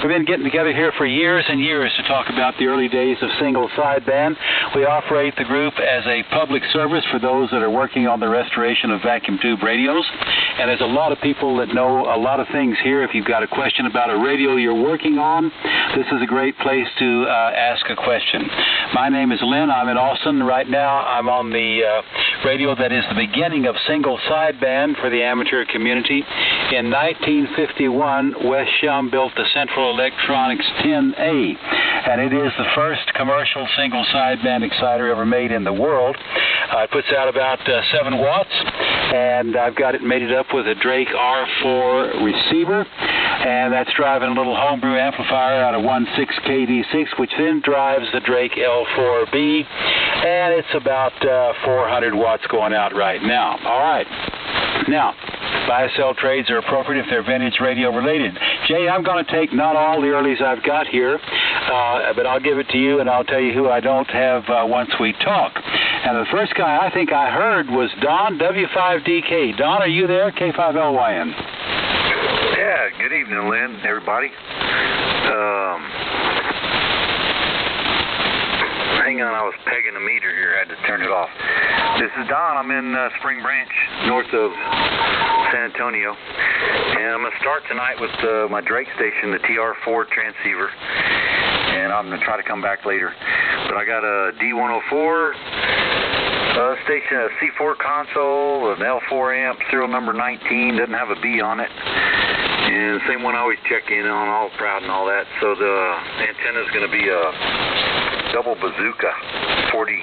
We've been getting together here for years and years to talk about the early days of single sideband. We operate the group as a public service for those that are working on the restoration of vacuum tube radios. And there's a lot of people that know a lot of things here. If you've got a question about a radio you're working on, this is a great place to ask a question. My name is Lynn. I'm in Austin. Right now I'm on the radio that is the beginning of single sideband for the amateur community. In 1951, Wes Shum built the Central Electronics 10A, and it is the first commercial single sideband exciter ever made in the world. It puts out about 7 watts, and I've got it mated up with a Drake R4 receiver, and that's driving a little homebrew amplifier out of 16KD6, which then drives the Drake L4B, and it's about 400 watts going out right now. All right. Now, buy-sell trades are appropriate if they're vintage radio related. Jay, I'm going to take not all the earlies I've got here, but I'll give it to you and I'll tell you who I don't have once we talk. And the first guy I think I heard was Don, W5DK. Don, are you there? K5LYN. Yeah, good evening, Lynn, everybody. Hang on, I was pegging a meter here. I had to turn it off. This is Don. I'm in Spring Branch, north of San Antonio. And I'm going to start tonight with my Drake station, the TR4 transceiver. And I'm going to try to come back later. But I got a D104 station, a C4 console, an L4 amp, serial number 19. Doesn't have a B on it. And the same one I always check in on, all proud and all that. So the antenna is going to be a double bazooka, 4080.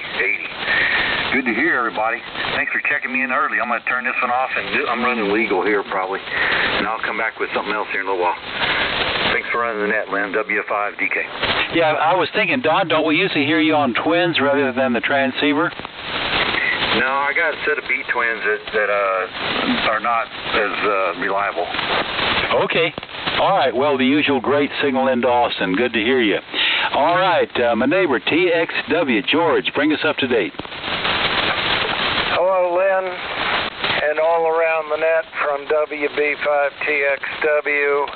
Good to hear, everybody. Thanks for checking me in early. I'm going to turn this one off, and I'm running legal here probably. And I'll come back with something else here in a little while. Thanks for running the net, Lynn, W5DK. Yeah, I was thinking, Don, don't we usually hear you on twins rather than the transceiver? No, I got a set of B twins that are not as reliable. Okay. All right. Well, the usual great signal into Austin. Good to hear you. All right. My neighbor, TXW. George, bring us up to date. Hello, Lynn, and all around the net from WB5TXW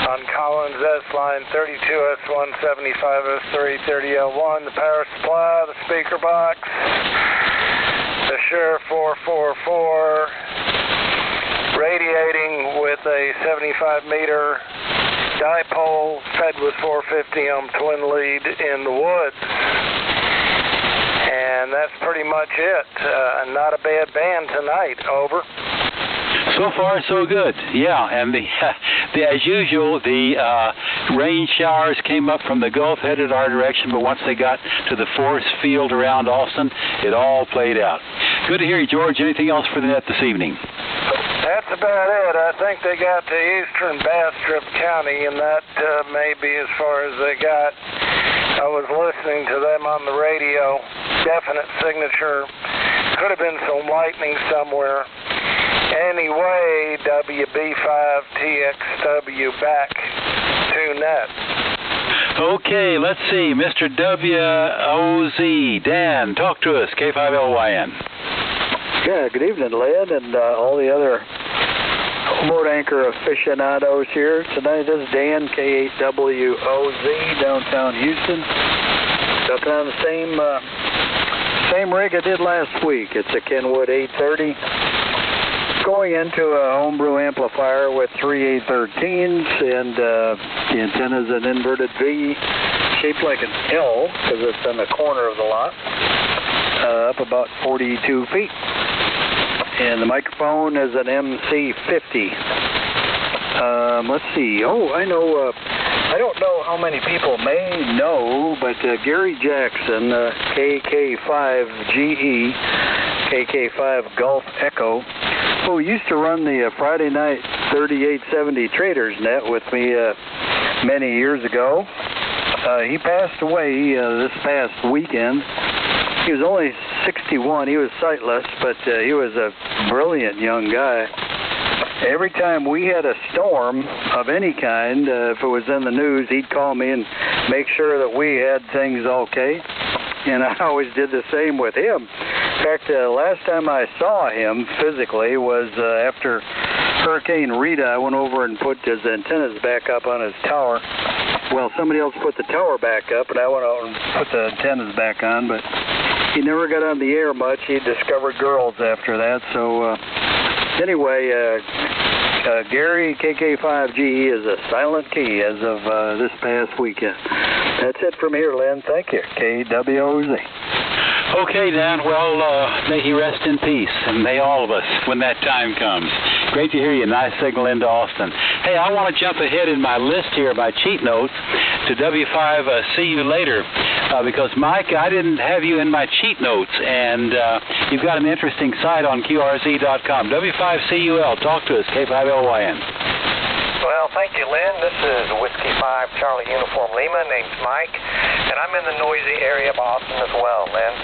on Collins S-Line 32S175S330L1, the power supply, the speaker box, the Shure 444, radiating with a 75-meter dipole fed with 450 ohm twin lead in the woods. And that's pretty much it. Not a bad band tonight. Over. So far, so good. Yeah, and as usual, the rain showers came up from the Gulf, headed our direction, but once they got to the force field around Austin, it all played out. Good to hear you, George. Anything else for the net this evening? That's about it. I think they got to eastern Bastrop County, and that may be as far as they got. I was listening to them on the radio. Definite signature. Could have been some lightning somewhere. Anyway, WB5TXW back to net. Okay, let's see. Mr. WOZ, Dan, talk to us. K5LYN. Yeah, good evening, Lynn, and all the other boat anchor aficionados here. Tonight this is Dan, K8WOZ, downtown Houston. Jumping on the same rig I did last week. It's a Kenwood 830. Going into a homebrew amplifier with 3 813s, and the antenna is an inverted V, shaped like an L because it's in the corner of the lot, up about 42 feet. And the microphone is an MC50. Let's see. Oh, I know. I don't know how many people may know, but Gary Jackson, KK5GE, KK5 Gulf Echo, who used to run the Friday night 3870 Traders Net with me many years ago. He passed away this past weekend. He was only 61. He was sightless, but he was a brilliant young guy. Every time we had a storm of any kind, if it was in the news, he'd call me and make sure that we had things okay. And I always did the same with him. In fact, last time I saw him physically was after Hurricane Rita, I went over and put his antennas back up on his tower. Well, somebody else put the tower back up, and I went out and put the antennas back on, but he never got on the air much. He discovered girls after that. So anyway, Gary, KK5GE is a silent key as of this past weekend. That's it from here, Lynn. Thank you. KWOZ. Okay, Dan. Well, may he rest in peace, and may all of us when that time comes. Great to hear you. Nice signal into Austin. Hey, I want to jump ahead in my list here, my cheat notes, to W5 See You Later, because, Mike, I didn't have you in my cheat notes, and you've got an interesting site on QRZ.com. W5CUL. Talk to us, K5LYN. Well, thank you, Lynn. This is Whiskey 5 Charlie Uniform Lima. Name's Mike, and I'm in the noisy area of Austin as well, Lynn.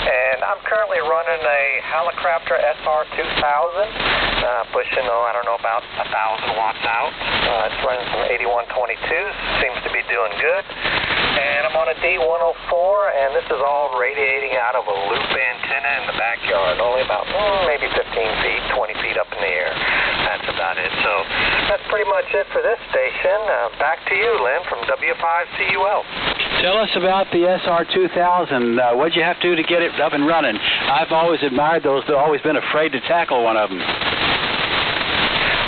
And I'm currently running a Hallicrafter SR2000, pushing, I don't know, about 1,000 watts out. It's running some 8122s. Seems to be doing good. And I'm on a D104, and this is all radiating out of a loop antenna in the backyard, only about maybe 15 feet, 20 feet up in the air. That's about it. So that's pretty much it for this station. Back to you, Lynn, from W5CUL. Tell us about the SR2000. What'd you have to do to get it up and running? I've always admired those. I've always been afraid to tackle one of them.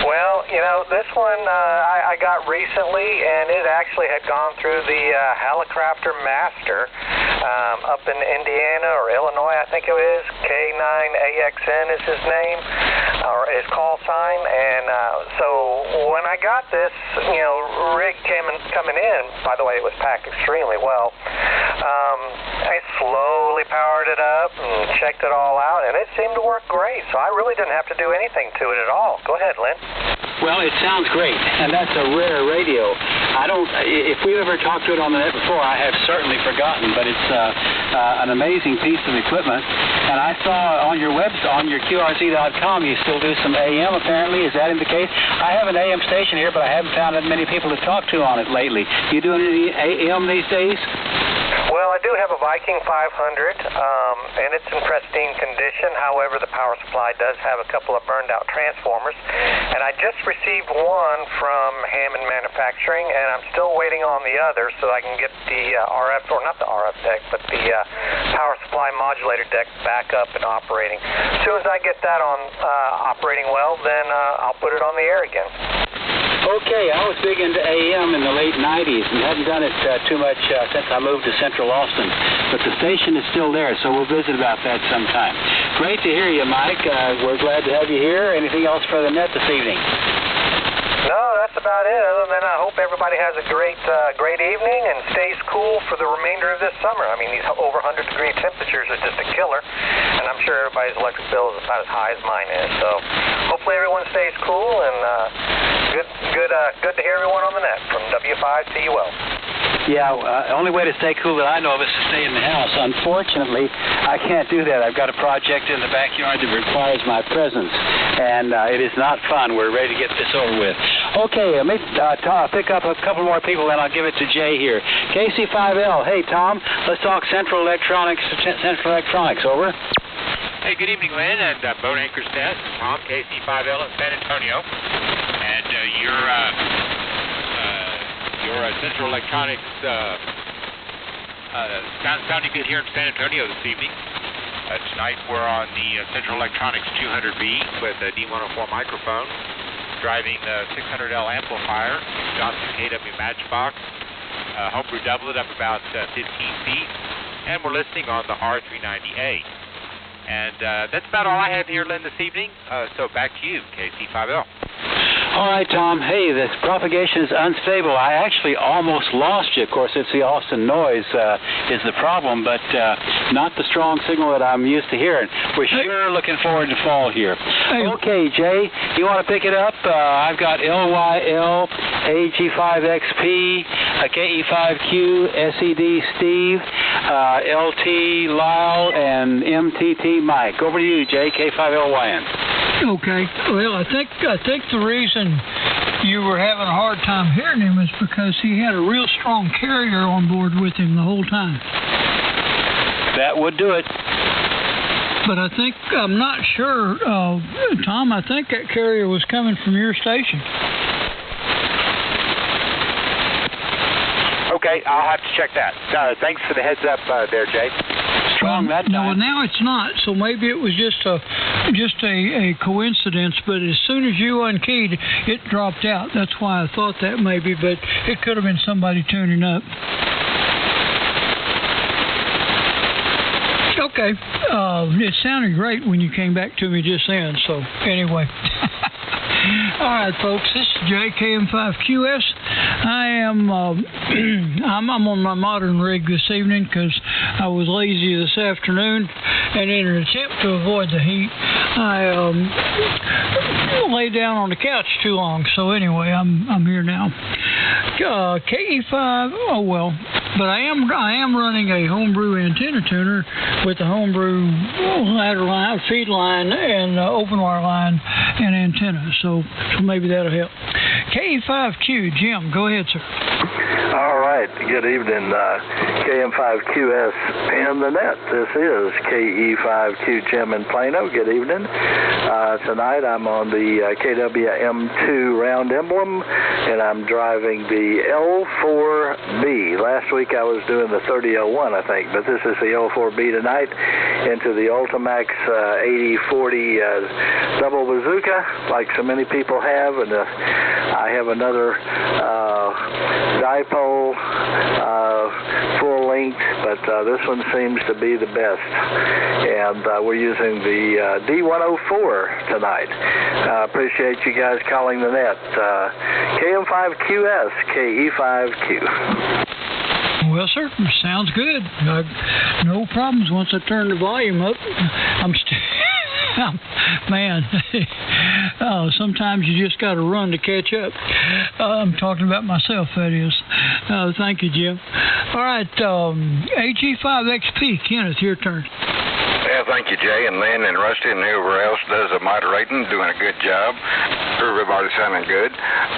Well, you know, this one I got recently, and it actually had gone through the Hallicrafter Master up in Indiana or Illinois, I think it is. K9AXN is his name, or his call sign. And so when I got this, you know, rig coming in, by the way, it was packed extremely well. I slowly powered it up and checked it all out, and it seemed to work great. So I really didn't have to do anything to it at all. Go ahead, Lynn. Well, it sounds great, and that's a rare radio. If we've ever talked to it on the net before, I have certainly forgotten, but it's an amazing piece of equipment. And I saw on your on your QRZ.com, you still do some AM, apparently. Is that in the case? I have an AM station here, but I haven't found that many people to talk to on it lately. You doing any AM these days? Well, I do have a Viking 500, and it's in pristine condition. However, the power supply does have a couple of burned-out transformers. And I just received one from Hammond Manufacturing, and I'm still waiting on the other so I can get the RF, or not the RF deck, but the power supply modulator deck back up and operating. As soon as I get that on operating well, then I'll put it on the air again. Okay, I was big into AM in the late 90s and hadn't done it too much since I moved to Central Austin. But the station is still there, so we'll visit about that sometime. Great to hear you, Mike. We're glad to have you here. Anything else for the net this evening? No, that's about it. Other than I hope everybody has a great evening and stays cool for the remainder of this summer. I mean, these over 100-degree temperatures are just a killer, and I'm sure everybody's electric bill is about as high as mine is. So hopefully everyone stays cool, and good to hear everyone on the net from W5CUL. Yeah, only way to stay cool that I know of is to stay in the house. Unfortunately, I can't do that. I've got a project in the backyard that requires my presence, and it is not fun. We're ready to get this over with. Okay, let me pick up a couple more people, then I'll give it to Jay here. KC5L, hey, Tom, let's talk Central Electronics, over. Hey, good evening, Lynn, and Boat Anchor's Nest. Tom, KC5L in San Antonio. And your Central Electronics sounding good here in San Antonio this evening. Tonight we're on the Central Electronics 200V with a D104 microphone, driving the 600L amplifier, Johnson KW Matchbox, homebrew doublet up about 15 feet, and we're listening on the R390A. And that's about all I have here, Lynn, this evening. So back to you, KC5L. All right, Tom. Hey, this propagation is unstable. I actually almost lost you. Of course, it's the Austin noise is the problem, but not the strong signal that I'm used to hearing. We're sure looking forward to fall here. Okay, Jay, you want to pick it up? I've got LYL, AG5XP, KE5Q, SED Steve, LT Lyle, and MTT Mike. Over to you, Jay, K5LYN. Okay. Well, I think the reason you were having a hard time hearing him is because he had a real strong carrier on board with him the whole time. That would do it. but I'm not sure, Tom. I think that carrier was coming from your station. Okay, I'll have to check that. Thanks for the heads up there, Jay. Strong that time. No, now it's not. So maybe it was just a coincidence. But as soon as you unkeyed, it dropped out. That's why I thought that maybe. But it could have been somebody tuning up. Okay. It sounded great when you came back to me just then. So anyway. All right, folks. This is JKM5QS. I'm on my modern rig this evening because I was lazy this afternoon, and in an attempt to avoid the heat, I lay down on the couch too long. So anyway, I'm here now. KE5. Oh well. But I am running a homebrew antenna tuner with a homebrew ladder line, feed line, and open wire line and antenna. So maybe that'll help. KE5Q, Jim, go ahead, sir. All right. Good evening, KM5QS and the net. This is KE5Q Jim in Plano. Good evening. Tonight I'm on the KWM2 round emblem, and I'm driving the L4B. Last week I was doing the 3001, I think, but this is the L4B tonight into the Ultimax 8040 double bazooka, like so many people have, and I have another dipole full length, but this one seems to be the best, and we're using the D104 tonight. Appreciate you guys calling the net. KM5QS, KE5Q. Well, sir, sounds good. No problems once I turn the volume up. Man, sometimes you just got to run to catch up. I'm talking about myself, that is. Thank you, Jim. All right, AG5XP, Kenneth, your turn. Yeah, thank you, Jay and Lynn and Rusty and whoever else does the moderating, doing a good job. Everybody's sounding good.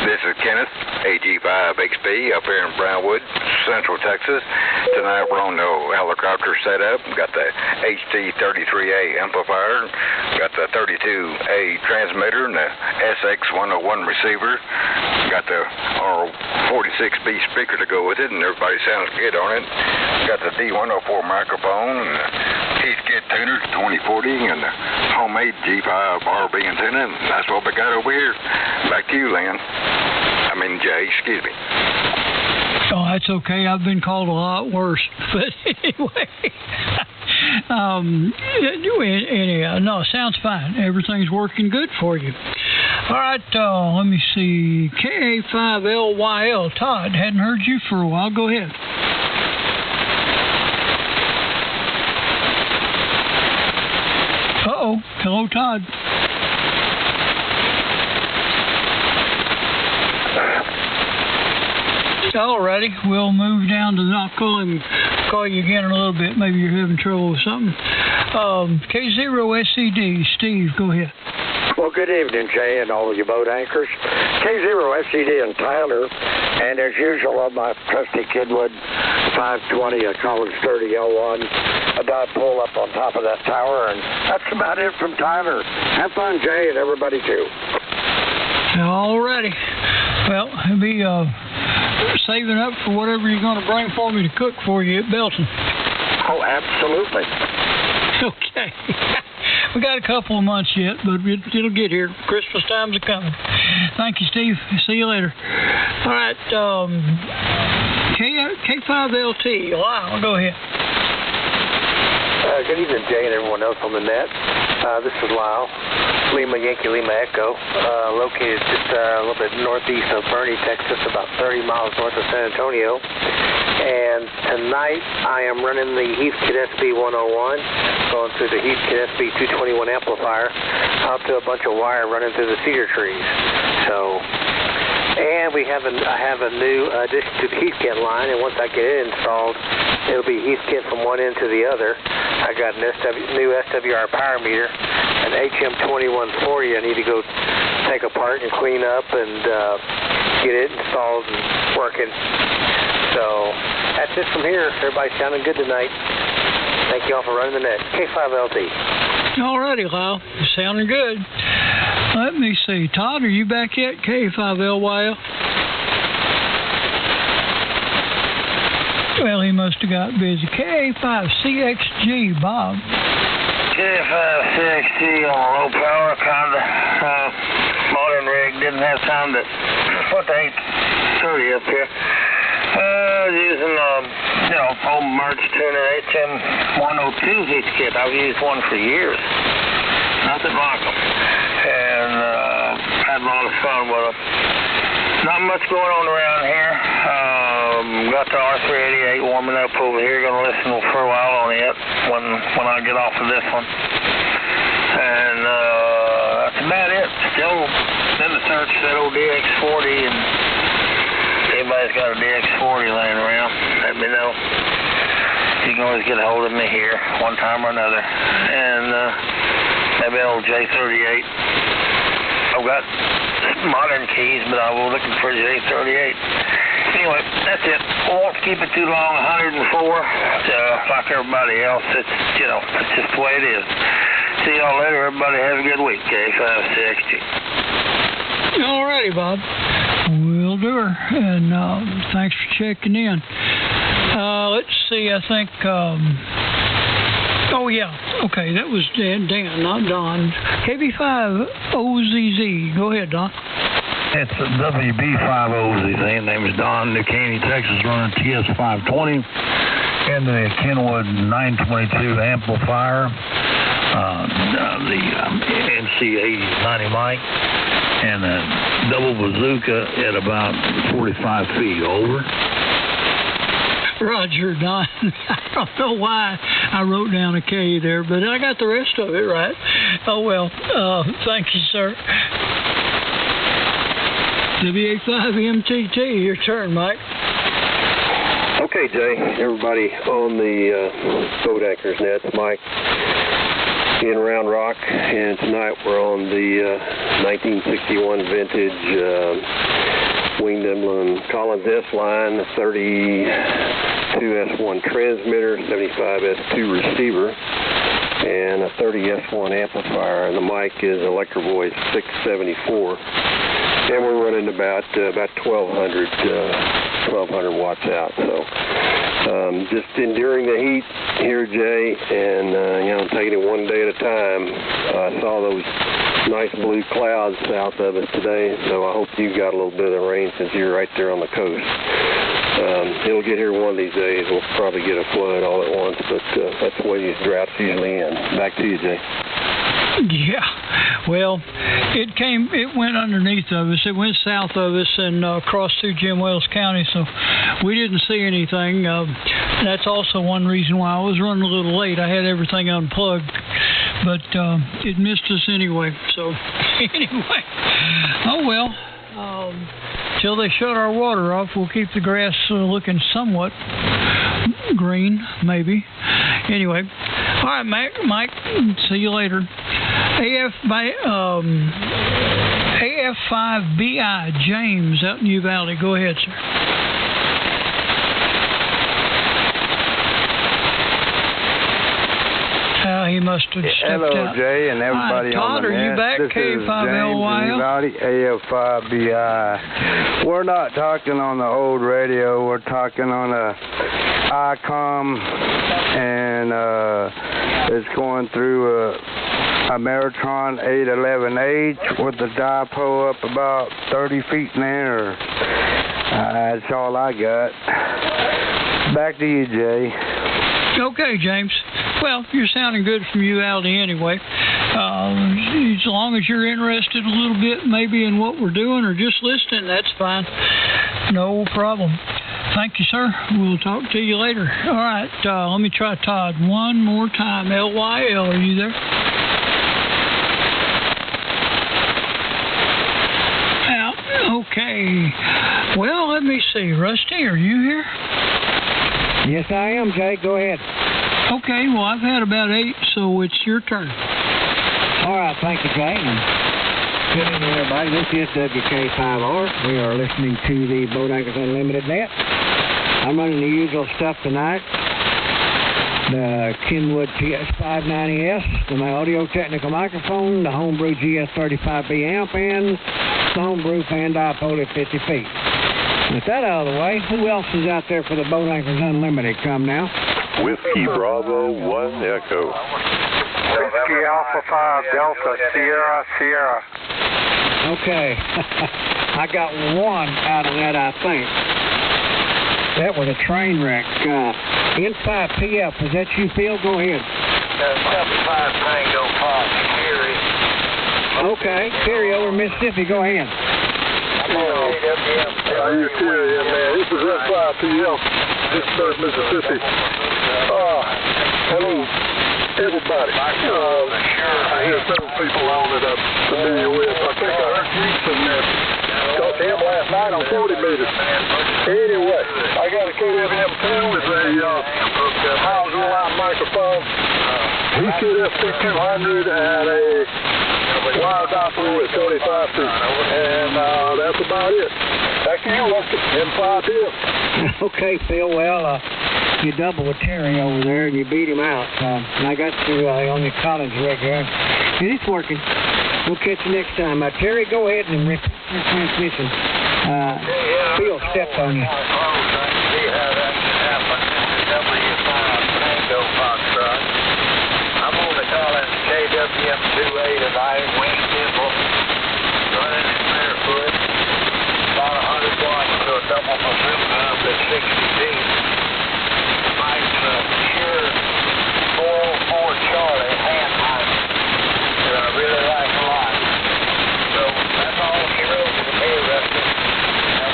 This is Kenneth, AG5XP, up here in Brownwood, Central Texas. Tonight we're on the helicopter setup. Got the HT33A amplifier, got the 32A transmitter and the SX101 receiver. Got the R46B speaker to go with it, and everybody sounds good on it. Got the D104 microphone and the Heathkit tuner 2040 and the homemade G5 RB antenna, and that's what we got over here. Back to you, Lynn. Jay, excuse me. Oh, that's okay. I've been called a lot worse. But anyway, anyhow, no, sounds fine. Everything's working good for you. All right, let me see. KA5LYL, Todd, hadn't heard you for a while. Go ahead. Uh-oh. Hello, Todd. Alrighty, we'll move down to I'll call you again in a little bit. Maybe you're having trouble with something. K0SCD, Steve, go ahead. Well, good evening, Jay, and all of you boat anchors. K0SCD and Tyler, and as usual on my trusty Kidwood 520, a Collins 30L1, a dipole up on top of that tower, and that's about it from Tyler. Have fun, Jay, and everybody too. Alrighty. Well, it'll be saving up for whatever you're going to bring for me to cook for you at Belton. Oh, absolutely. Okay. We got a couple of months yet, but it'll get here. Christmas time's a-coming. Thank you, Steve. See you later. All right, K5LT. Wow, go ahead. Good evening, Jay, and everyone else on the net. This is Lyle, Lima Yankee Lima Echo, located just a little bit northeast of Bernie, Texas, about 30 miles north of San Antonio. And tonight I am running the Heathkit SB101, going through the Heathkit SB221 amplifier out to a bunch of wire running through the cedar trees. And I have a new addition to the Heathkit line, and once I get it installed, it'll be Heathkit from one end to the other. I got a new SWR power meter, an HM2140 I need to go take apart and clean up and get it installed and working. So that's it from here. Everybody's sounding good tonight. Thank you all for running the net. K5LT. All righty, Lyle. You're sounding good. Let me see. Todd, are you back yet? K5LYL? Well, he must have got busy. K5CXG, Bob. K5CXG on a low power, kind of modern rig. Didn't have time to put the 830 up here. Using old Merch Tuner HM102 heat kit. I've used one for years. Nothing like them. And had a lot of fun with them. Not much going on around here. Got the R388 warming up over here. Going to listen for a while on it when I get off of this one. And that's about it. Still in the search for that old DX40, and anybody's got a DX40 laying around, let me know. You can always get a hold of me here one time or another. And maybe an old J38. I've got modern keys, but I was looking for a J38. Anyway, that's it. I won't keep it too long. 104. Like everybody else, it's just the way it is. See y'all later. Everybody have a good week. K5CXG. All righty, Bob. Will do her. And thanks for checking in. Let's see. I think. Oh yeah. Okay, that was Dan, not Don. KB5OZZ. Go ahead, Don. It's a WB5OZZ. His name is Don, New Caney, Texas, running TS520 and the Kenwood 922 amplifier, the MC8090 mic, and a double bazooka at about 45 feet. Over. Roger, Don. I don't know why I wrote down a K there, but I got the rest of it right. Oh, well. Thank you, sir. WA5MTT, your turn, Mike. Okay, Jay. Everybody on the Boat Anchors Net, Mike in Round Rock, and tonight we're on the 1961 vintage Wingdam Collins S-Line, 32S1 transmitter, 75S2 receiver, and a 30S1 amplifier. And the mic is Electro-Voice 674. And we're running about 1,200 watts out. So just enduring the heat here, Jay, and taking it one day at a time. I saw those nice blue clouds south of us today, so I hope you got a little bit of rain since you're right there on the coast. It'll get here one of these days. We'll probably get a flood all at once, but that's the way these droughts usually end. Back to you, Jay. Yeah, well, it went underneath of us. It went south of us and crossed through Jim Wells County, so we didn't see anything. That's also one reason why I was running a little late. I had everything unplugged, but it missed us anyway. So anyway, oh well. Till they shut our water off, we'll keep the grass looking somewhat green, maybe. Anyway, all right, Mike, see you later. AF5BI, James, out in Uvalde. Go ahead, sir. He must have stepped Hello, out. Jay, and everybody Todd, on the net. are you back? This K5LYL. is James AF5BI. We're not talking on the old radio. We're talking on a ICOM, and it's going through a Meritron 811H with the dipo up about 30 feet in the air. That's all I got. Back to you, Jay. Okay, James. Well, you're sounding good from Uvalde anyway. As long as you're interested a little bit maybe in what we're doing or just listening, that's fine. No problem. Thank you, sir. We'll talk to you later. All right, let me try Todd one more time. LYL, are you there? Okay. Well, let me see. Rusty, are you here? Yes, I am, Jay. Go ahead. Okay, well, I've had about 8, so it's your turn. All right, thank you, Jay. And good evening, everybody. This is WK5R. We are listening to the Boat Anchors Unlimited Net. I'm running the usual stuff tonight. the Kenwood TS590S, the Audio-Technica microphone, the Homebrew GS35B amp, and the Homebrew fan dipole at 50 feet. With that out of the way, who else is out there for the Boat Anchors Unlimited? Come now. Whiskey Bravo 1 Echo. Whiskey Alpha 5 Delta Sierra. Okay. I got one out of that, I think. That was a train wreck. N5PF, is that you, Phil? Go ahead. 75 Tango Fox, Gary. Okay, Terry over Mississippi, go ahead. You're Terry, man. This is N5PF, Pittsburgh, Mississippi. Hello, everybody. I hear several people on that I'm familiar with. I think I heard Houston there. Talked to him last night on 40 meters. Anyway, I got a KWM2 with a housing line microphone, ECS-5200, and a wire dipole at 25 feet. And that's about it. Back to you, Rusty. N5PF. Okay, Phil. Well, you doubled with Terry over there, and you beat him out. And I got you on your college rig here. And it's working. We'll catch you next time. Terry, go ahead and repeat your transmission. Phil stepped on you. See how that happened. W5 Tango Foxtrot. I'm on the Collins KWM28 tonight. Wing gimbal. Running in barefoot. About 100 watts to a double bazooka up at 60 feet. Mike's Shure 404 Charlie hand mic that I really like a lot. So that's all she wrote to me, Rusty.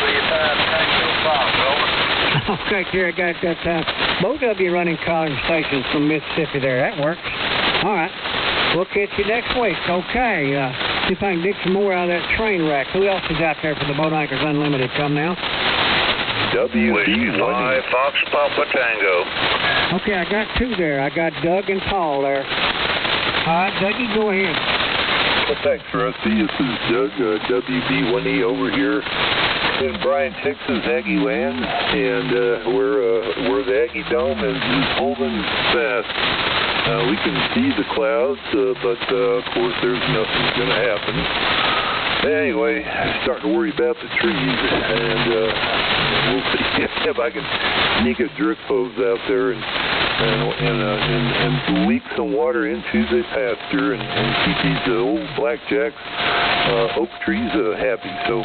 W5 Tango Fox, over. Okay, Terry, got that time. Both of you running calling stations from Mississippi there. That works. All right. We'll catch you next week. Okay. See if I can dig some more out of that train wreck. Who else is out there for the Boat Anchors Unlimited? Come now. WD5 Fox Papa Tango. Okay, I got two there. I got Doug and Paul there. All right, Dougie, go ahead. Well, thanks, Rusty. This is Doug, WB1E over here in Bryan, Texas, Aggie land, and where the Aggie Dome is holding fast. We can see the clouds, but of course there's nothing going to happen. Anyway, starting to worry about the trees, and we'll see if I can sneak a drift hose out there and leak some water into the pasture and keep these old blackjacks, oak trees happy. So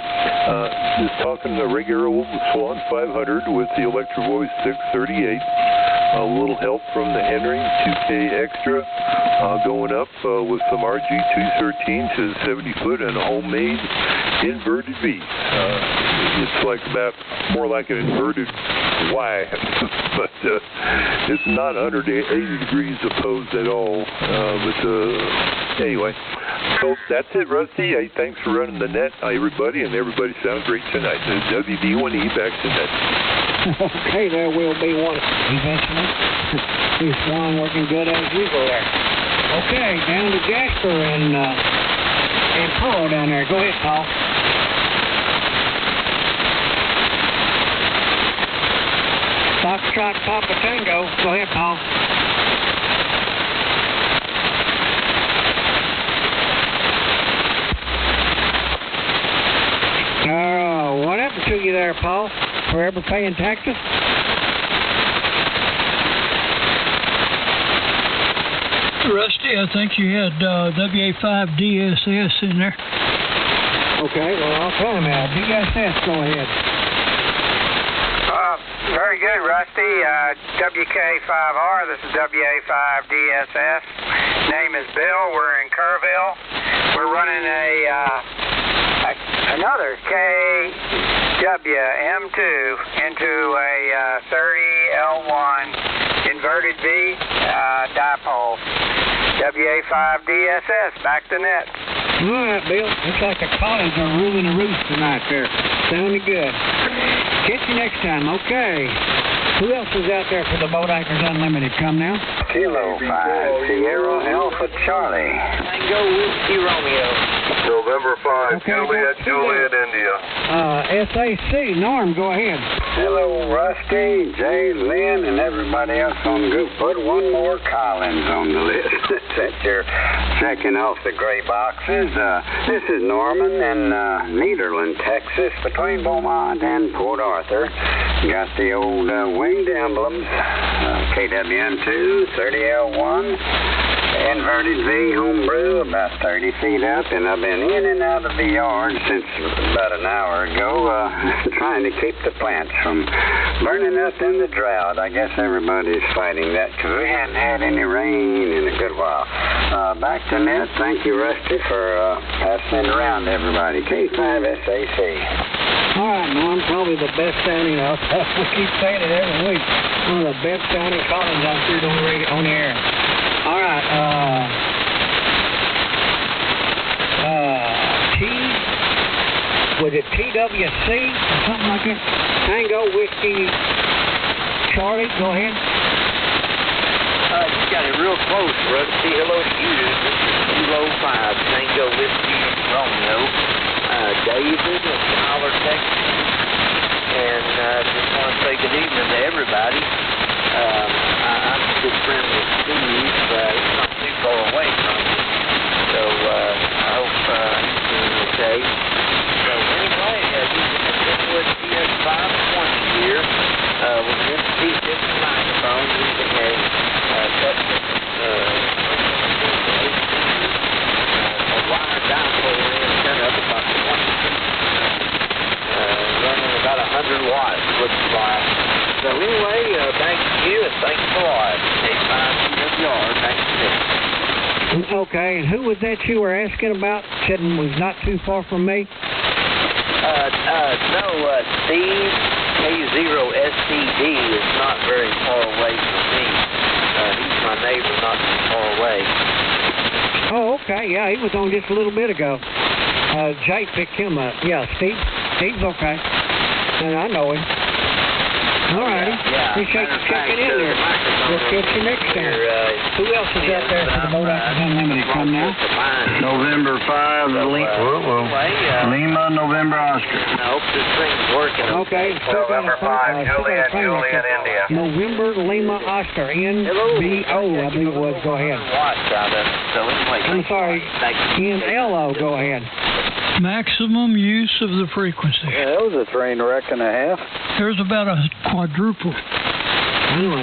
just talking the regular old Swan 500 with the Electro Voice 638. A little help from the Henry 2K Extra, going up with some RG213 to 70 foot and a homemade inverted V. It's like more like an inverted Y, but it's not 180 degrees opposed at all. Anyway, so that's it, Rusty. Hey, thanks for running the net, everybody, and everybody sound great tonight. WB1E back to net. Okay, there will be one eventually. See Swan working good as usual there. Okay, down to Jasper and Paul down there. Go ahead, Paul. Foxtrot Papa Tango. Go ahead, Paul. What happened to you there, Paul? Forever paying taxes? Rusty, I think you had WA5 DSS in there. Okay, well, I'll tell him now. DSS, go ahead. Very good, Rusty. WK5R, this is WA5 DSS. Name is Bill. We're in Kerrville. We're running another KWM2 into a 30L1 inverted V dipole. WA5 DSS, back to net. All right, Bill. Looks like the Collins are ruling the roost tonight there. Sounding good. Catch you next time. Okay. Who else is out there for the Boat Anchors Unlimited? Come now. Kilo 5, Sierra Alpha Charlie. Tango Whiskey Romeo. November 5, Juliet, India. SAC, Norm, go ahead. Hello, Rusty, Jay, Lynn, and everybody else on the group. Put one more Collins on the list since you're checking off the gray boxes. This is Norman in Nederland, Texas, between Beaumont and Port Arthur. Got the old winged emblems, KWN2, 30L1. Inverted V homebrew, about 30 feet up, and I've been in and out of the yard since about an hour ago, trying to keep the plants from burning up in the drought. I guess everybody's fighting that because we hadn't had any rain in a good while. Back to net. Thank you, Rusty, for passing it around to everybody. K5SAC. All right, Norm, probably the best sounding. We keep saying it every week. One of the best sounding Collins I've heard on the air. All right, was it TWC or something like that? Tango Whiskey Charlie, go ahead. You got it real close, Rusty. Hello to you. This is Kilo 5, Tango Whiskey Romeo. David in Tyler, Texas. And just want to say good evening to everybody. I'm a good friend with Steve. He's not too far away from me. So I hope he's doing okay. So anyway, using the Kenwood TS520 here with an MC50 microphone using a custom a wire dipole antenna up about 20 feet, running about 100 watts, looks like. So anyway, thank you, and thanks a lot. K5CWR, thank you. Okay, and who was that you were asking about? Said was not too far from me? No, Steve, K0SCD is not very far away from me. He's my neighbor, not too far away. Oh, okay, yeah, he was on just a little bit ago. Jay picked him up. Yeah, Steve's okay. And I know him. All righty. Yeah. Appreciate you checking in there. We'll catch you next time. Who else is out there for the Boat Anchors Unlimited? Come now. November 5, Lima, November Oscar. I hope this thing's working. Okay. November 5, Juliet, India. November Lima Oscar, NBO, I believe it was. Go ahead. I'm sorry, NLO, go ahead. Maximum use of the frequency. Yeah, that was a train wreck and a half. There's about a quadruple. Anyway.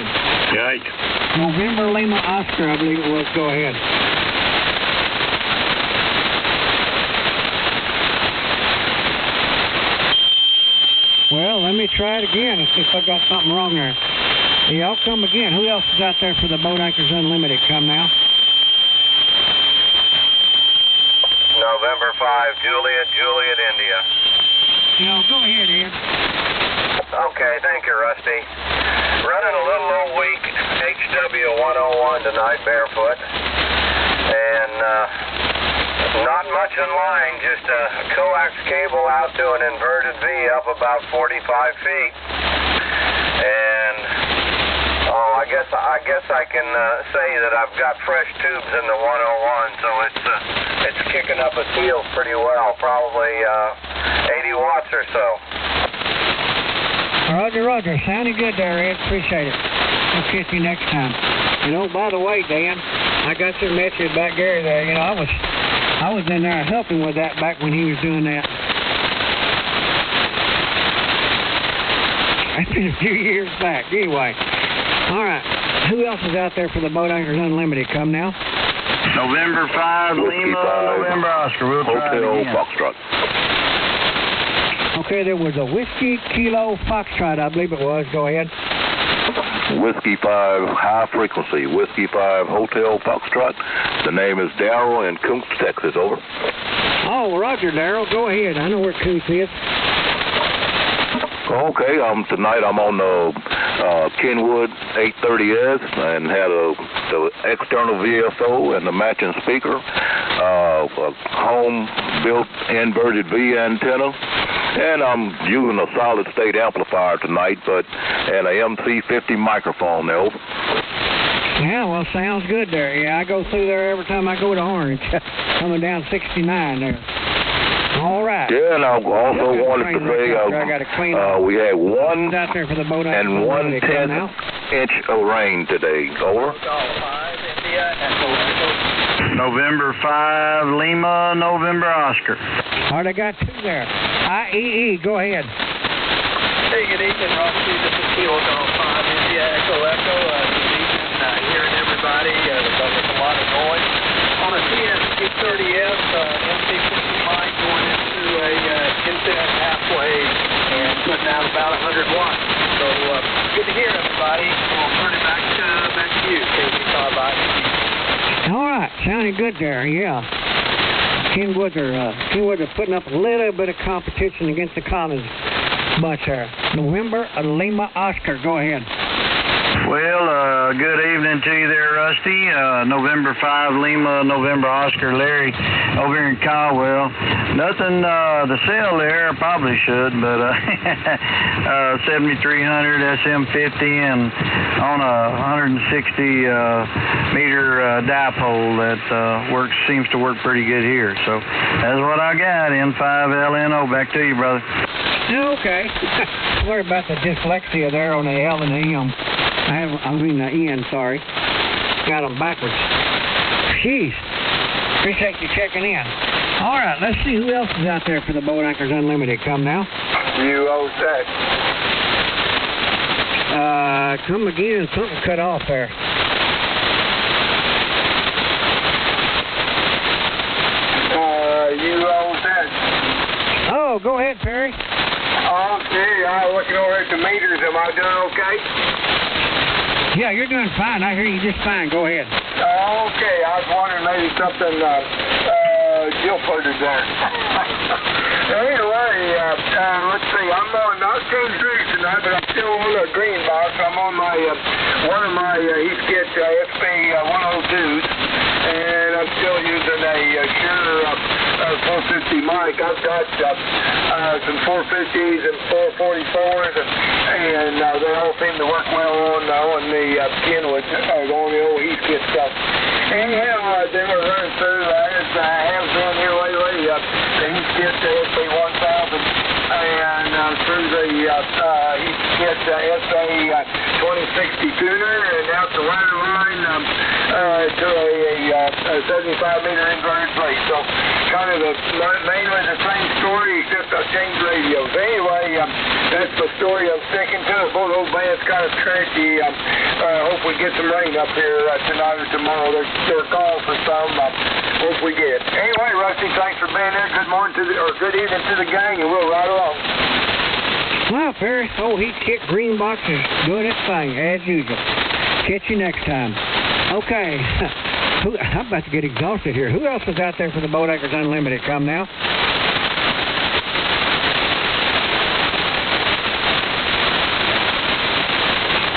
Yikes. November Lima Oscar, I believe it was. Go ahead. Well, let me try it again and see if I got something wrong there. Yeah, I'll come again. Who else is out there for the Boat Anchors Unlimited? Come now. November 5, Juliet, India. Yeah, go ahead, Ed. Okay, thank you, Rusty. Running a little old weak HW101 tonight, barefoot. And not much in line, just a coax cable out to an inverted V up about 45 feet. And I guess I can say that I've got fresh tubes in the 101, so it's kicking up its heels pretty well, probably 80 watts or so. Roger. Sounding good there, Ed. Appreciate it. We'll catch you next time. You know, by the way, Dan, I got your message back Gary there. You know, I was in there helping with that back when he was doing that. That's been a few years back. Anyway. All right. Who else is out there for the Boat Anchors Unlimited? Come now. November 5, Lima, November Oscar. We'll try it again. Foxtrot. Okay, there was a Whiskey Kilo Foxtrot, I believe it was. Go ahead. Whiskey 5, high frequency. Whiskey 5, Hotel Foxtrot. The name is Darrell in Coombs, Texas. Over. Oh, Roger, Darrell. Go ahead. I know where Coombs is. Okay, tonight I'm on the Kenwood 830S and had the external VSO and the matching speaker, a home-built inverted V antenna, And I'm using a solid state amplifier tonight, and a MC50 microphone there. Over. Yeah, well, sounds good there. Yeah, I go through there every time I go to Orange. Coming down 69 there. All right. Yeah, and I also wanted to say we had 1 out there for the boat and 1/10 inch of rain today. Over. November 5, Lima, November Oscar. All right, I got 2 there. IEE, go ahead. Hey, good evening, Rusty. This is Kilo Golf 5, India Echo Echo. Good evening, hearing everybody. There's a lot of noise. On a CS230F, MC50 mic going into a infinite halfway and putting out about 100 watts. So good to hear everybody. We'll turn it back to you, KZ5. All right, sounding good there, yeah. Kenwoods are putting up a little bit of competition against the Collins bunch there. November, Lima, Oscar, go ahead. Well, good evening to you there, Rusty. November 5, Lima, November Oscar, Larry, over here in Caldwell. Nothing to sell there, probably should, but 7300 SM50 and on a 160 meter dipole that seems to work pretty good here. So that's what I got. N5LNO. Back to you, brother. Okay. Sorry about the dyslexia there on the L and the M. I mean the N, sorry. Got them backwards. Jeez. Appreciate you checking in. All right, let's see who else is out there for the Boat Anchors Unlimited. Come now. You owe that. Come again. Something cut off there. You owe that. Oh, go ahead, Perry. Okay, I'm looking over at the meters. Am I doing okay? Yeah, you're doing fine. I hear you just fine. Go ahead. Okay, I was wondering maybe something Jill put it there. Anyway, let's see. I'm on not James Green tonight, but I'm still on a green box. I'm on my one of my Eastgate SP 102s, and I'm still using a Shure 450 mic. I've got some 450s and 444s, and they all seem to work well on the Kenwood, on the old Eastgate stuff. Anyhow, they were running through, as I have been here lately, the Eastgate SP1000, and through the Eastgate SA 2060 tuner, and out the ladder line to a 75-meter inverted plate. So kind of mainly the same story, except I changed radios. Anyway, that's the story I'm sticking to. Both those bands kind of trashy. Hope we get some rain up here tonight or tomorrow. They're calling for some. Hope we get. Anyway, Rusty, thanks for being there. Good morning good evening to the gang, and we'll ride along. Well, Perry, old Heat Kick Green Box is doing its thing, as usual. Catch you next time. Okay. I'm about to get exhausted here. Who else is out there for the Boat Anchors Unlimited? Come now.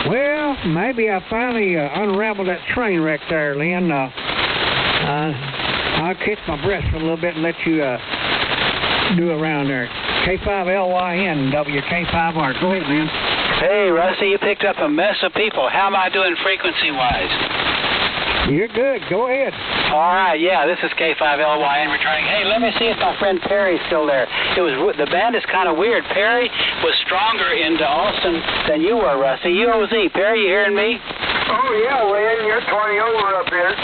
Well, maybe I finally unraveled that train wreck there, Lynn. I'll catch my breath for a little bit and let you do around there. K5LYN, WK5R. Go ahead, Lynn. Hey, Rusty, you picked up a mess of people. How am I doing frequency-wise? You're good. Go ahead. All right, yeah, this is K5LYN returning. Hey, let me see if my friend Perry's still there. The band is kind of weird. Perry was stronger into Austin than you were, Rusty. UOZ. Perry, you hearing me? Oh, yeah, Lynn, you're 20 over up here.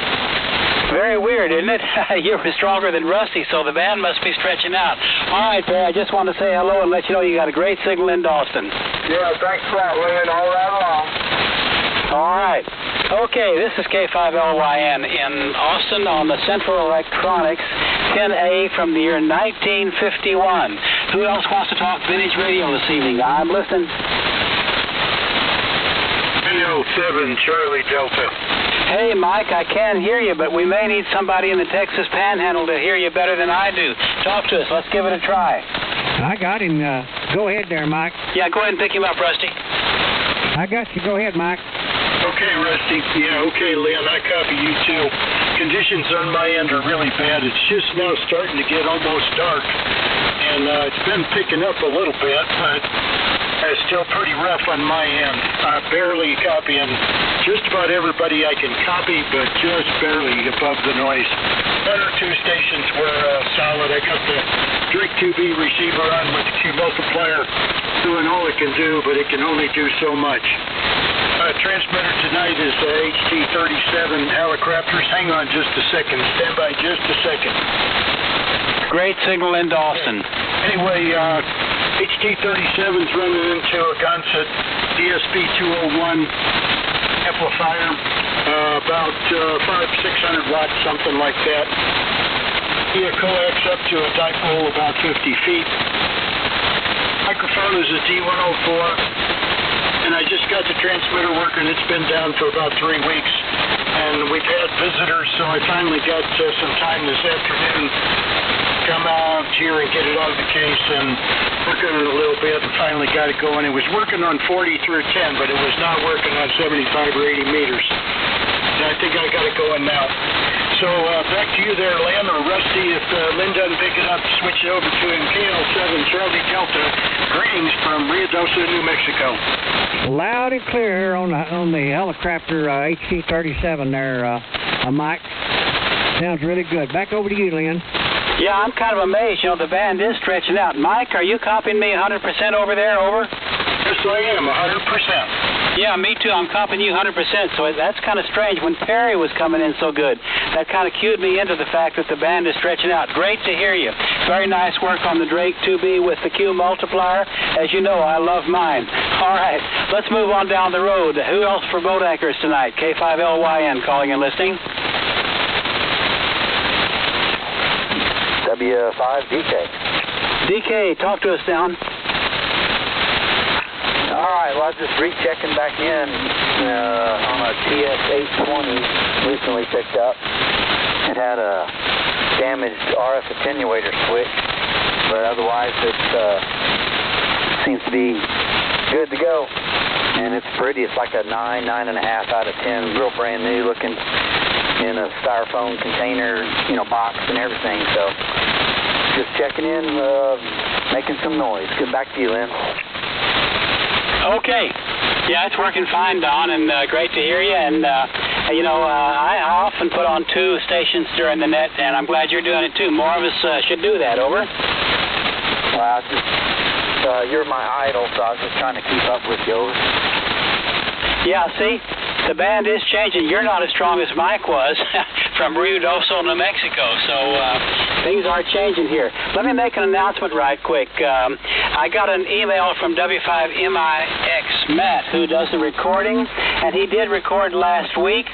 Very weird, isn't it? You were stronger than Rusty, so the band must be stretching out. All right, Perry, I just want to say hello and let you know you got a great signal in Austin. Yeah, thanks for that, Lynn. All right along. All right. Okay, this is K5LYN in Austin on the Central Electronics 10A from the year 1951. Who else wants to talk vintage radio this evening? I'm listening. 307 Charlie Delta. Hey, Mike, I can't hear you, but we may need somebody in the Texas Panhandle to hear you better than I do. Talk to us. Let's give it a try. I got him. Go ahead there, Mike. Yeah, go ahead and pick him up, Rusty. I got you. Go ahead, Mike. Okay, Rusty. Yeah, okay, Lynn, I copy you too. Conditions on my end are really bad. It's just now starting to get almost dark. and it's been picking up a little bit, but it's still pretty rough on my end. Barely copying just about everybody I can copy, but just barely above the noise. Other two stations were solid. I got the Drake 2B receiver on with the Q multiplier doing all it can do, but it can only do so much. Transmitter tonight is HT37 Helicopters. Hang on just a second. Stand by just a second. Great signal in Dawson. Anyway, HT37's running into a Gonset DSP-201 amplifier, about 500-600 watts, something like that. Via coax up to a dipole about 50 feet. Microphone is a D104. And I just got the transmitter working. It's been down for about 3 weeks. And we've had visitors, so I finally got some time this afternoon to come out here and get it out of the case and work on it a little bit and finally got it going. It was working on 40 through 10, but it was not working on 75 or 80 meters. And I think I got it going now. So back to you there, Lynn, or Rusty. If Lynn doesn't pick it up, switch it over to him. KL7 Charlie Delta. Greetings from Ruidoso, New Mexico. Loud and clear here on the helicopter HT37 there, Mike. Sounds really good. Back over to you, Lynn. Yeah, I'm kind of amazed. You know, the band is stretching out. Mike, are you copying me 100% over there? Over? Yes, I am, 100%. Yeah, me too. I'm copying you 100%, so that's kind of strange. When Perry was coming in so good, that kind of cued me into the fact that the band is stretching out. Great to hear you. Very nice work on the Drake 2B with the Q multiplier. As you know, I love mine. All right, let's move on down the road. Who else for boat anchors tonight? K5LYN calling and listening. W5DK. DK, talk to us down. All right, well, I was just rechecking back in on a TS820 recently picked up. It had a damaged RF attenuator switch, but otherwise it seems to be good to go. And it's pretty. It's like a 9.5 out of 10, real brand new looking in a styrofoam container, box and everything. So just checking in, making some noise. Good, back to you, Lynn. Okay. Yeah, it's working fine, Don, and great to hear you. And, I often put on 2 stations during the net, and I'm glad you're doing it, too. More of us should do that. Over. Well, you're my idol, so I was just trying to keep up with you. Over. Yeah, see? The band is changing. You're not as strong as Mike was from Ruidoso, New Mexico, so things are changing here. Let me make an announcement right quick. I got an email from W5MIX Matt, who does the recording, and he did record last week,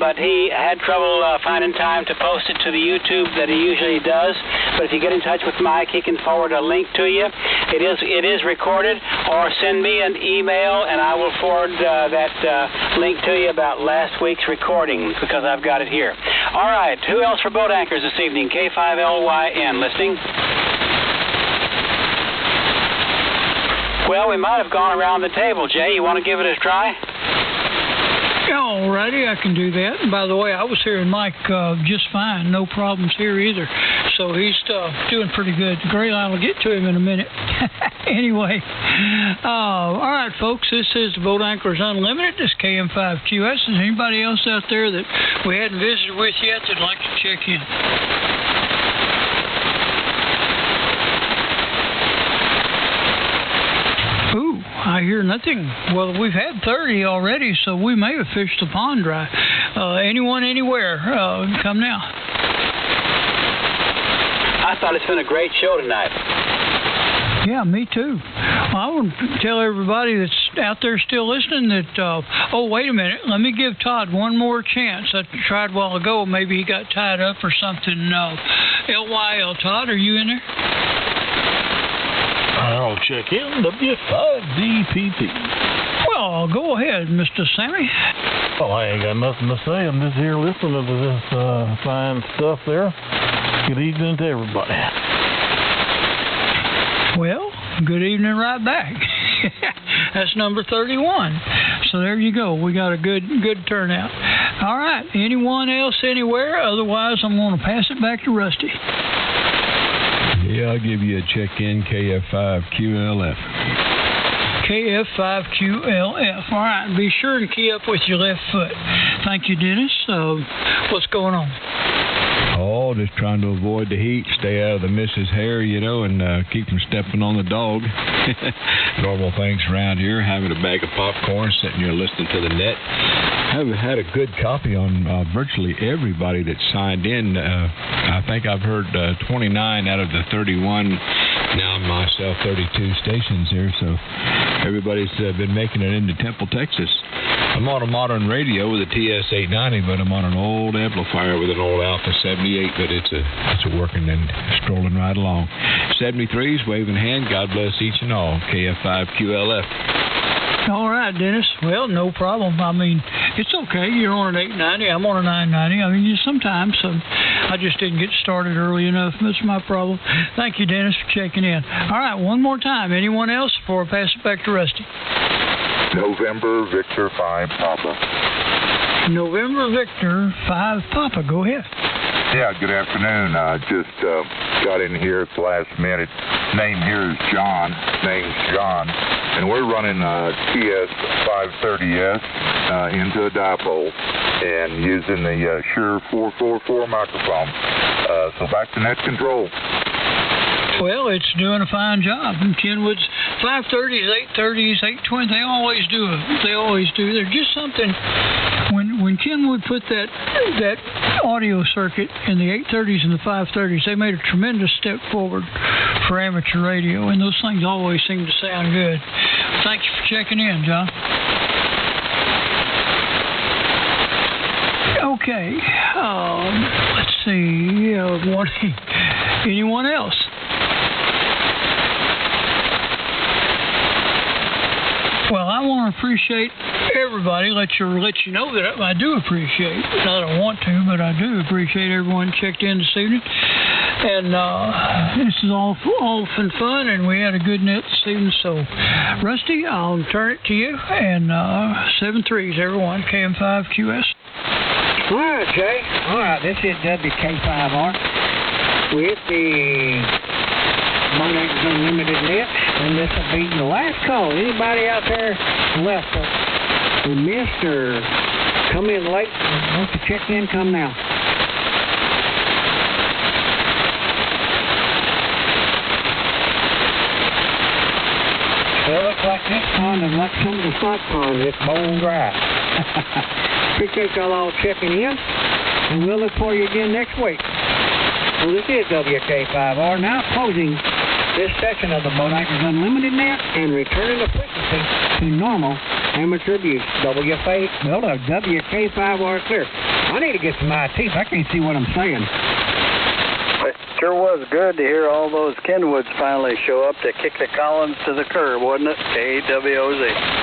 but he had trouble finding time to post it to the YouTube that he usually does. But if you get in touch with Mike, he can forward a link to you. It is recorded, or send me an email, and I will forward that link to you about last week's recording, because I've got it here. All right, who else for boat anchors this evening? K5LYN, listening. Well, we might have gone around the table. Jay, you want to give it a try? All righty, I can do that. And by the way, I was hearing Mike just fine. No problems here either. So he's doing pretty good. Gray line will get to him in a minute. Anyway, all right, folks, this is the Boat Anchors Unlimited. This is KM5QS. Is there anybody else out there that we hadn't visited with yet that'd like to check in? Ooh, I hear nothing. Well, we've had 30 already, so we may have fished the pond dry. Anyone, anywhere, come now. I thought it's been a great show tonight. Yeah, me too. Well, I want to tell everybody that's out there still listening that, oh, wait a minute. Let me give Todd one more chance. I tried a while ago. Maybe he got tied up or something. LYL, Todd, are you in there? I'll check in. W5DPP. Well, go ahead, Mr. Sammy. Well, I ain't got nothing to say. I'm just here listening to this fine stuff there. Good evening to everybody. Well, good evening right back. That's number 31. So there you go. We got a good turnout. All right. Anyone else anywhere? Otherwise, I'm going to pass it back to Rusty. Yeah, I'll give you a check-in, KF5QLF. KF5QLF. All right, be sure and key up with your left foot. Thank you, Dennis. What's going on? Oh, just trying to avoid the heat, stay out of the missus' hair, and keep from stepping on the dog. Normal things around here, having a bag of popcorn, sitting here listening to the net. I've had a good copy on virtually everybody that signed in. I think I've heard 29 out of the 31, now myself 32 stations here, so everybody's been making it into Temple, Texas. I'm on a modern radio with a TS-890, but I'm on an old amplifier with an old Alpha 78, but it's working and strolling right along. 73's waving hand. God bless each and all. KF5QLF. All right, Dennis. Well, no problem. I mean, it's okay. You're on an 890. I'm on a 990. I mean, sometimes I just didn't get started early enough. That's my problem. Thank you, Dennis, for checking in. All right, one more time. Anyone else before I pass it back to Rusty? November Victor 5 Papa. November Victor 5 Papa. Go ahead. Yeah, good afternoon. I just got in here at the last minute. Name here is John. Name's John. And we're running TS-530S into a dipole and using the Shure 444 microphone. So back to net control. Well, it's doing a fine job. And Kenwood's 530s, 830s, 820s, they always do. There's just something. When Kenwood put that audio circuit in the 830s and the 530s, they made a tremendous step forward for amateur radio, and those things always seem to sound good. Thank you for checking in, John. Okay. Let's see. Anyone else? Well, I want to appreciate everybody. Let you know that I do appreciate. I don't want to, but I do appreciate everyone checked in this evening. And this is all fun, and we had a good net this evening. So, Rusty, I'll turn it to you. And 7-3s, everyone. KM5QS. All right, Jay. All right, this is WK5R with the Bone Anchors Unlimited net, and this will be the last call. Anybody out there left or missed or come in late, want to check in, come now. Well, it looks like this pond is like some of the stock ponds. It's bone dry. Appreciate y'all all checking in, and we'll look for you again next week. Well, this is WK5R now closing this section of the Bone Anchors Unlimited net and returning the frequency to normal amateur abuse. WK5R clear. I need to get some eye teeth. I can't see what I'm saying. It sure was good to hear all those Kenwoods finally show up to kick the Collins to the curb, wasn't it? KWOZ.